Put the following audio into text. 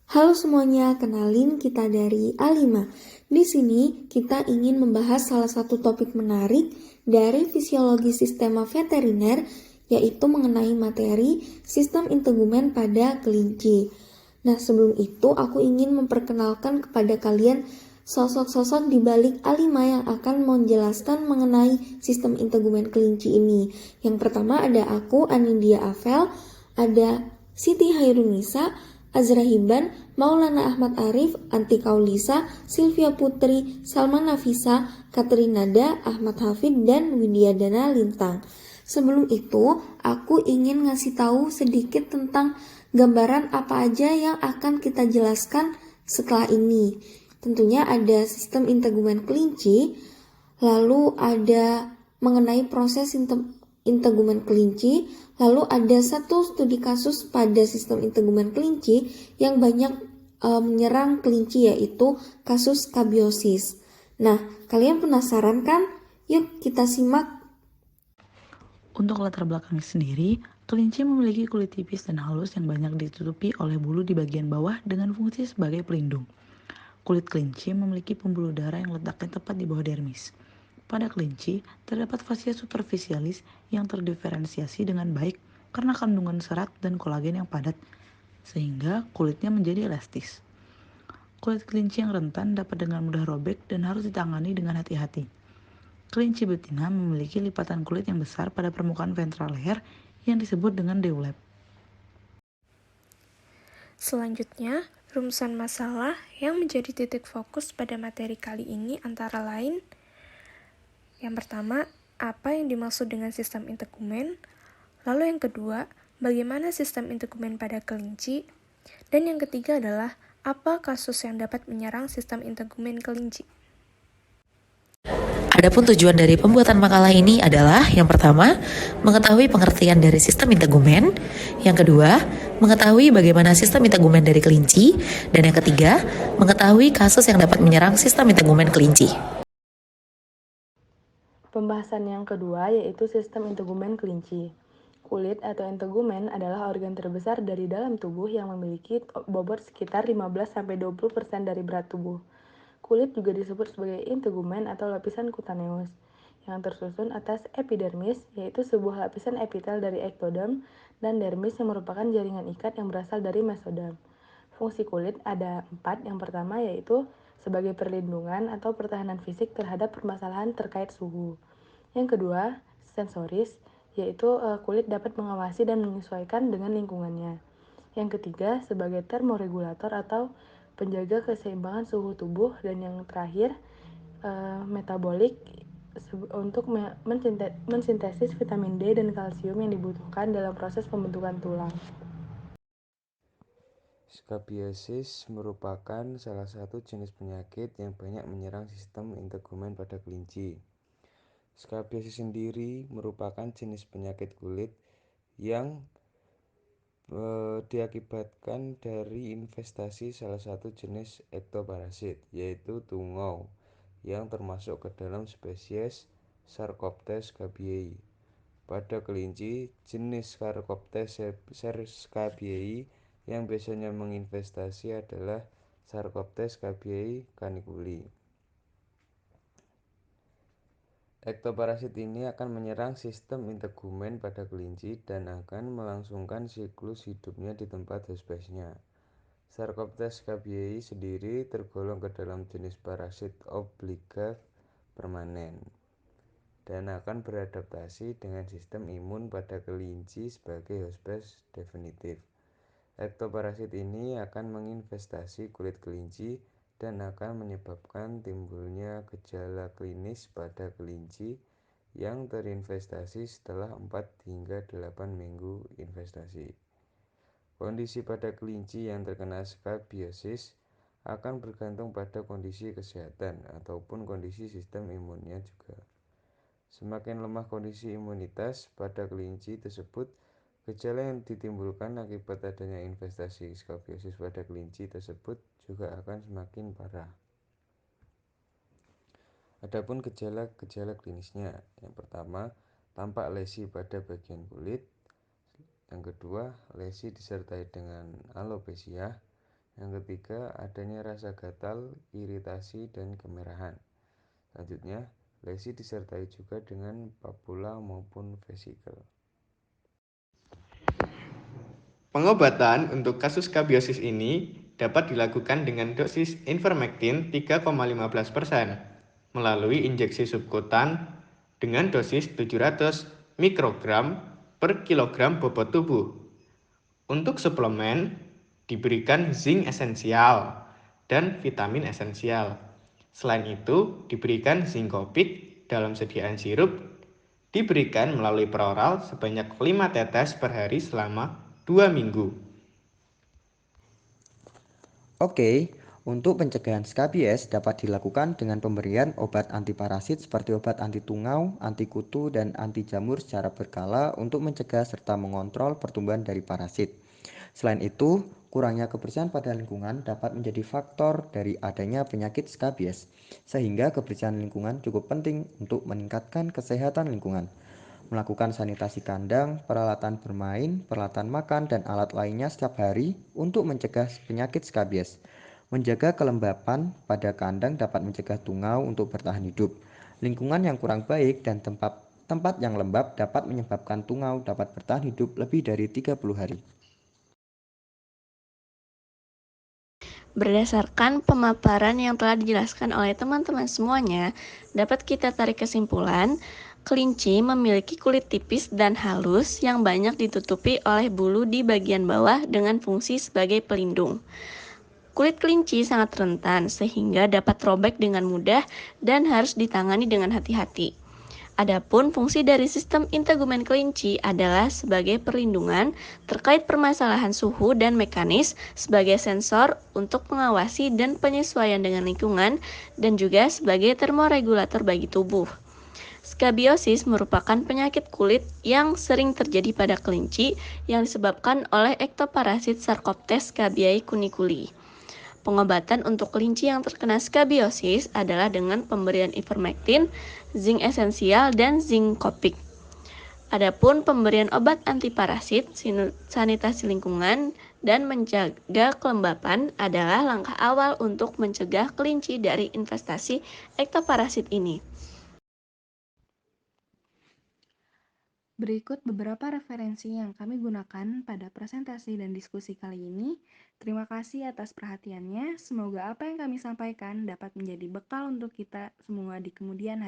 Halo semuanya, kenalin kita dari A5. Di sini kita ingin membahas salah satu topik menarik dari fisiologi sistema veteriner, yaitu mengenai materi sistem integumen pada kelinci. Nah, sebelum itu aku ingin memperkenalkan kepada kalian sosok-sosok di balik A5 yang akan menjelaskan mengenai sistem integumen kelinci ini. Yang pertama ada aku, Anindya Avel, ada Siti Hairunisa, Azra Hiban, Maulana Ahmad Arif, Anti Kaulisa, Sylvia Putri, Salman Nafisa, Katrinada, Ahmad Hafid, dan Widyadana Lintang. Sebelum itu, aku ingin ngasih tahu sedikit tentang gambaran apa aja yang akan kita jelaskan setelah ini. Tentunya ada sistem integumen kelinci, lalu ada mengenai proses integumen kelinci, lalu ada satu studi kasus pada sistem integumen kelinci yang banyak menyerang kelinci, yaitu kasus skabiosis. Nah, kalian penasaran kan? Yuk kita simak. Untuk latar belakangnya sendiri, kelinci memiliki kulit tipis dan halus yang banyak ditutupi oleh bulu di bagian bawah dengan fungsi sebagai pelindung. Kulit kelinci memiliki pembuluh darah yang letaknya tepat di bawah dermis. Pada kelinci, terdapat fascia superficialis yang terdiferensiasi dengan baik karena kandungan serat dan kolagen yang padat, sehingga kulitnya menjadi elastis. Kulit kelinci yang rentan dapat dengan mudah robek dan harus ditangani dengan hati-hati. Kelinci betina memiliki lipatan kulit yang besar pada permukaan ventral leher yang disebut dengan deolep. Selanjutnya, rumusan masalah yang menjadi titik fokus pada materi kali ini antara lain: yang pertama, apa yang dimaksud dengan sistem integumen? Lalu yang kedua, bagaimana sistem integumen pada kelinci? Dan yang ketiga adalah, apa kasus yang dapat menyerang sistem integumen kelinci? Adapun tujuan dari pembuatan makalah ini adalah yang pertama, mengetahui pengertian dari sistem integumen, yang kedua, mengetahui bagaimana sistem integumen dari kelinci, dan yang ketiga, mengetahui kasus yang dapat menyerang sistem integumen kelinci. Pembahasan yang kedua yaitu sistem integumen kelinci. Kulit atau integumen adalah organ terbesar dari dalam tubuh yang memiliki bobot sekitar 15-20% dari berat tubuh. Kulit juga disebut sebagai integumen atau lapisan kutaneus, yang tersusun atas epidermis, yaitu sebuah lapisan epitel dari ektoderm, dan dermis yang merupakan jaringan ikat yang berasal dari mesoderm. Fungsi kulit ada 4. Yang pertama yaitu sebagai perlindungan atau pertahanan fisik terhadap permasalahan terkait suhu. Yang kedua, sensoris, yaitu kulit dapat mengawasi dan menyesuaikan dengan lingkungannya. Yang ketiga, sebagai termoregulator atau penjaga keseimbangan suhu tubuh. Dan yang terakhir, metabolik, untuk mensintesis vitamin D dan kalsium yang dibutuhkan dalam proses pembentukan tulang. Skabiosis merupakan salah satu jenis penyakit yang banyak menyerang sistem integumen pada kelinci. Skabiosis sendiri merupakan jenis penyakit kulit yang diakibatkan dari investasi salah satu jenis ektoparasit, yaitu tungau, yang termasuk ke dalam spesies Sarcoptes scabiei. Pada kelinci, jenis Sarcoptes scabiei yang biasanya menginvestasi adalah Sarcoptes scabiei caniculi. Ektoparasit ini akan menyerang sistem integumen pada kelinci dan akan melangsungkan siklus hidupnya di tempat hospesnya. Sarcoptes scabiei sendiri tergolong ke dalam jenis parasit obligat permanen dan akan beradaptasi dengan sistem imun pada kelinci sebagai hospes definitif. Ektoparasit ini akan menginvestasi kulit kelinci dan akan menyebabkan timbulnya gejala klinis pada kelinci yang terinvestasi setelah 4 hingga 8 minggu investasi. Kondisi pada kelinci yang terkena skabiosis akan bergantung pada kondisi kesehatan ataupun kondisi sistem imunnya juga. Semakin lemah kondisi imunitas pada kelinci tersebut, gejala yang ditimbulkan akibat adanya investasi skabiosis pada kelinci tersebut juga akan semakin parah. Adapun gejala-gejala klinisnya, yang pertama, tampak lesi pada bagian kulit. Yang kedua, lesi disertai dengan alopecia. Yang ketiga, adanya rasa gatal, iritasi, dan kemerahan. Selanjutnya, lesi disertai juga dengan papula maupun vesikel. Pengobatan untuk kasus skabiosis ini dapat dilakukan dengan dosis ivermectin 3,15% melalui injeksi subkutan dengan dosis 700 mikrogram per kilogram bobot tubuh. Untuk suplemen, diberikan zinc esensial dan vitamin esensial. Selain itu, diberikan zinkopik dalam sediaan sirup, diberikan melalui peroral sebanyak 5 tetes per hari selama 2 minggu. Oke, untuk pencegahan skabies dapat dilakukan dengan pemberian obat antiparasit seperti obat anti tungau, anti kutu, dan anti jamur secara berkala untuk mencegah serta mengontrol pertumbuhan dari parasit. Selain itu, kurangnya kebersihan pada lingkungan dapat menjadi faktor dari adanya penyakit skabies, sehingga kebersihan lingkungan cukup penting untuk meningkatkan kesehatan lingkungan. Melakukan sanitasi kandang, peralatan bermain, peralatan makan, dan alat lainnya setiap hari untuk mencegah penyakit skabies. Menjaga kelembapan pada kandang dapat mencegah tungau untuk bertahan hidup. Lingkungan yang kurang baik dan tempat yang lembab dapat menyebabkan tungau dapat bertahan hidup lebih dari 30 hari. Berdasarkan pemaparan yang telah dijelaskan oleh teman-teman semuanya, dapat kita tarik kesimpulan, kelinci memiliki kulit tipis dan halus yang banyak ditutupi oleh bulu di bagian bawah dengan fungsi sebagai pelindung. Kulit kelinci sangat rentan sehingga dapat robek dengan mudah dan harus ditangani dengan hati-hati. Adapun fungsi dari sistem integumen kelinci adalah sebagai perlindungan terkait permasalahan suhu dan mekanis sebagai sensor untuk mengawasi dan penyesuaian dengan lingkungan dan juga sebagai termoregulator bagi tubuh. Skabiosis merupakan penyakit kulit yang sering terjadi pada kelinci yang disebabkan oleh ektoparasit Sarcoptes scabiei cuniculi. Pengobatan untuk kelinci yang terkena skabiosis adalah dengan pemberian ivermectin, zinc esensial, dan zinkopik. Adapun pemberian obat antiparasit, sanitasi lingkungan, dan menjaga kelembapan adalah langkah awal untuk mencegah kelinci dari investasi ektoparasit ini. Berikut beberapa referensi yang kami gunakan pada presentasi dan diskusi kali ini. Terima kasih atas perhatiannya. Semoga apa yang kami sampaikan dapat menjadi bekal untuk kita semua di kemudian hari.